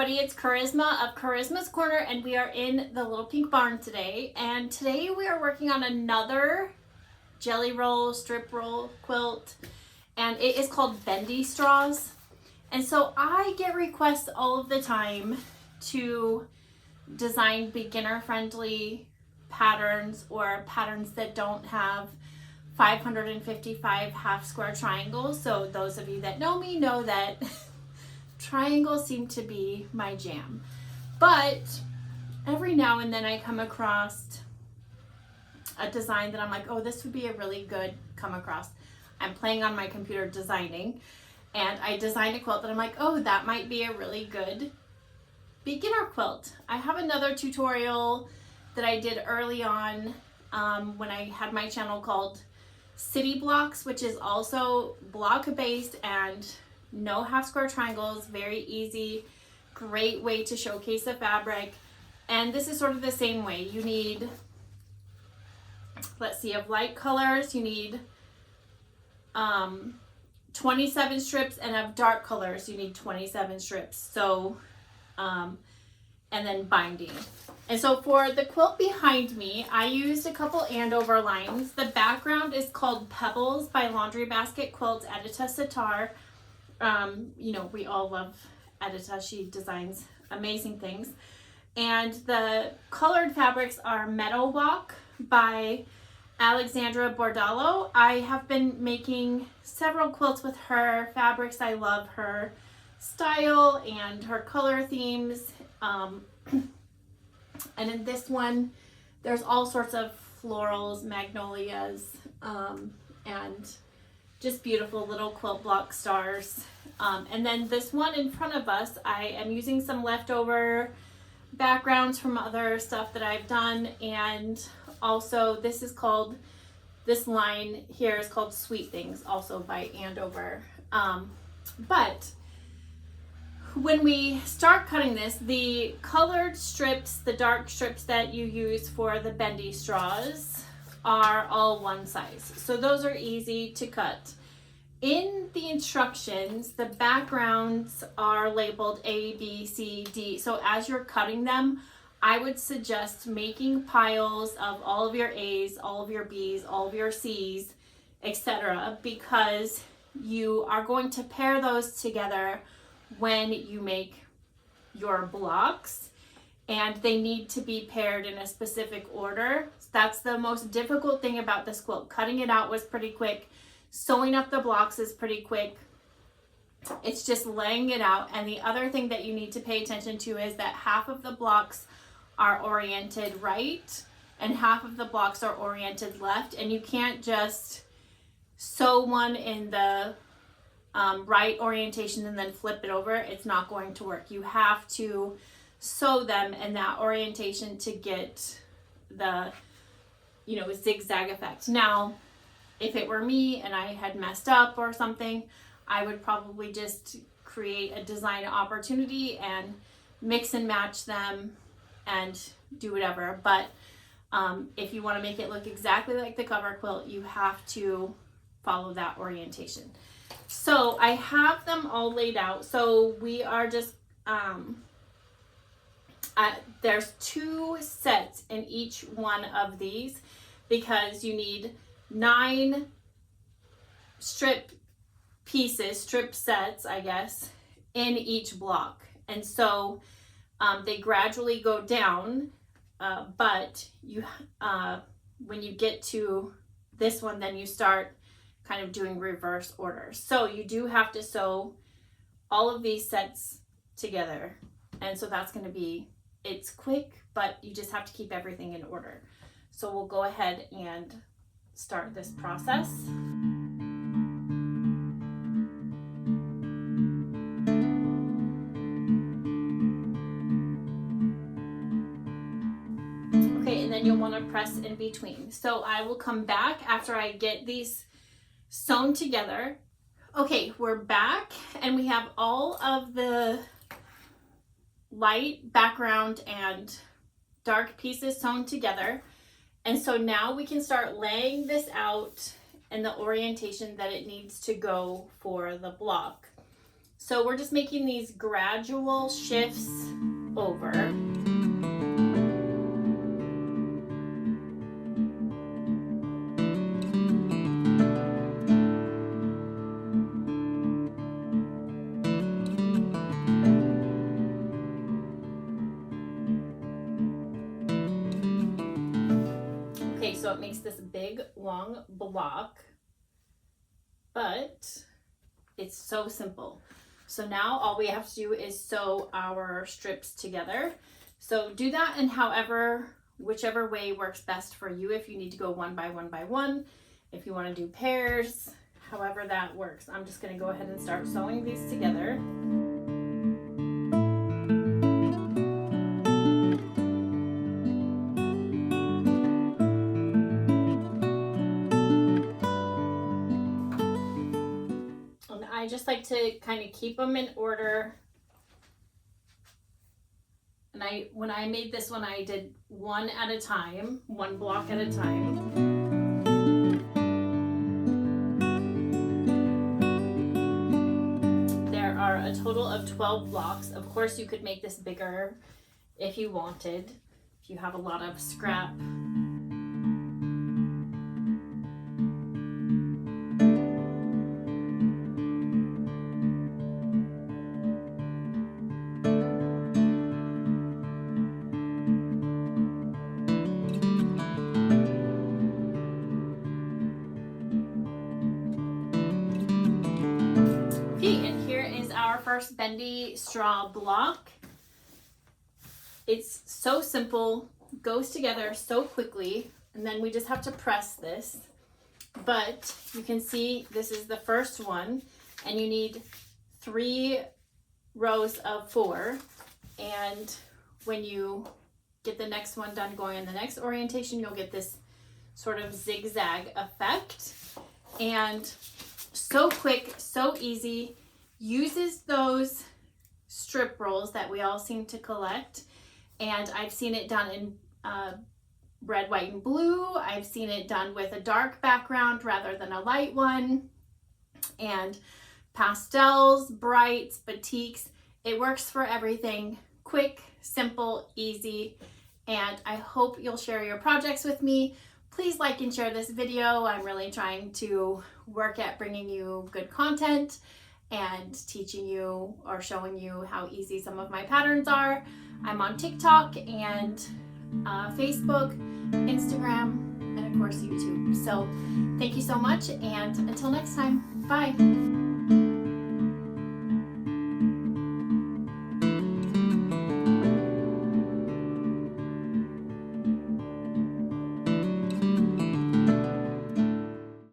everybody, it's Charisma of Charisma's Corner, and we are in the Little Pink Barn today. And today we are working on another jelly roll, strip roll quilt, and it is called Bendy Straws. And so I get requests all of the time to design beginner-friendly patterns or patterns that don't have 555 half square triangles. So those of you that know me know that triangles seem to be my jam, but every now and then I come across a design that I'm like, oh, this would be a really good come across. I'm playing on my computer designing, and I designed a quilt that I'm like, oh, that might be a really good beginner quilt. I have another tutorial that I did early on when I had my channel called City Blocks, which is also block based and no half square triangles, very easy, great way to showcase the fabric. And this is sort of the same way. You need, let's see, of light colors, you need 27 strips, and of dark colors, you need 27 strips. So, and then binding. And so for the quilt behind me, I used a couple Andover lines. The background is called Pebbles by Laundry Basket Quilts, Edita Sitar. You know, we all love Edita. She designs amazing things. And the colored fabrics are Meadow Walk by Alexandra Bordallo. I have been making several quilts with her fabrics. I love her style and her color themes. And in this one, there's all sorts of florals, magnolias, and just beautiful little quilt block stars. And then this one in front of us, I am using some leftover backgrounds from other stuff that I've done. And also this line here is called Sweet Things, also by Andover. But when we start cutting this, the colored strips, the dark strips that you use for the bendy straws are all one size. So those are easy to cut. In the instructions, the backgrounds are labeled A, B, C, D. So as you're cutting them, I would suggest making piles of all of your A's, all of your B's, all of your C's, etc., because you are going to pair those together when you make your blocks, and they need to be paired in a specific order. That's the most difficult thing about this quilt. Cutting it out was pretty quick. Sewing up the blocks is pretty quick. It's just laying it out. And the other thing that you need to pay attention to is that half of the blocks are oriented right and half of the blocks are oriented left, and you can't just sew one in the right orientation and then flip it over. It's not going to work. You have to sew them in that orientation to get the, zigzag effect. Now, if it were me and I had messed up or something, I would probably just create a design opportunity and mix and match them and do whatever. But if you want to make it look exactly like the cover quilt, you have to follow that orientation. So I have them all laid out. So we are just, there's 2 sets in each one of these because you need 9 strip pieces, strip sets, I guess, in each block. And so they gradually go down, but you, when you get to this one, then you start kind of doing reverse order. So you do have to sew all of these sets together. And so that's going to be, it's quick, but you just have to keep everything in order. So we'll go ahead and start this process. Okay, and then you'll want to press in between. So I will come back after I get these sewn together. Okay, we're back and we have all of the light background and dark pieces sewn together. And so now we can start laying this out in the orientation that it needs to go for the block. So we're just making these gradual shifts over. Okay, so it makes this big long block, but it's so simple. So now all we have to do is sew our strips together. So do that in whichever way works best for you. If you need to go one by one, if you want to do pairs, however that works. I'm just going to go ahead and start sewing these together. I just like to kind of keep them in order. And when I made this one, I did one at a time, one block at a time. There are a total of 12 blocks. Of course, you could make this bigger if you wanted, if you have a lot of scrap. First Bendy Straw block. It's so simple, goes together so quickly, and then we just have to press this. But you can see this is the first one, and you need 3 rows of 4. And when you get the next one done going in the next orientation, you'll get this sort of zigzag effect. And so quick, so easy. Uses those strip rolls that we all seem to collect, and I've seen it done in red, white, and blue. I've seen it done with a dark background rather than a light one, and pastels, brights, batiks. It works for everything. Quick, simple, easy, and I hope you'll share your projects with me. Please like and share this video. I'm really trying to work at bringing you good content and teaching you or showing you how easy some of my patterns are. I'm on TikTok and Facebook, Instagram, and of course YouTube. So thank you so much, and until next time, bye.